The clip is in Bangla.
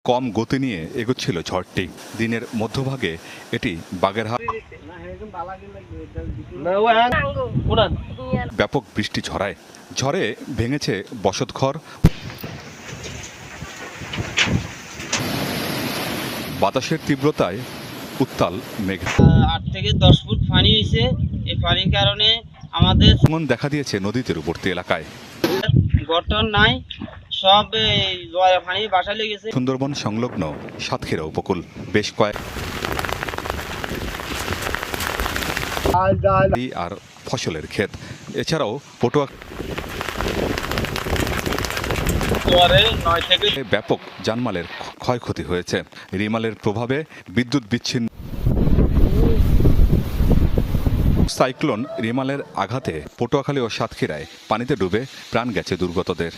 কম গতি নিয়ে এগোচ্ছিল ঝড়টি। দিনের মধ্যভাগে এটি বাগেরহাট ব্যাপক বৃষ্টি ঝরায়। ঝড়ে ভেঙেছে বসতঘর, বাতাসের তীব্রতায় উত্তাল মেঘ। 8 থেকে 10 ফুট পানি হয়েছে। এই পানির কারণে আমাদের ভাঙন দেখা দিয়েছে নদী তীরবর্তী এলাকায়। গঠন নাই, সব পানি বাসা লেগেছে। সুন্দরবন সংলগ্ন সাতক্ষীরা উপকূল বেশ কয়েক আর ফসলের ক্ষেত, এছাড়াও পটুয়া ব্যাপক জানমালের ক্ষয়ক্ষতি হয়েছে। রিমালের প্রভাবে বিদ্যুৎ বিচ্ছিন্ন। সাইক্লোন রিমালের আঘাতে পটুয়াখালী ও সাতক্ষীরায় পানিতে ডুবে প্রাণ গেছে দুর্গতদের।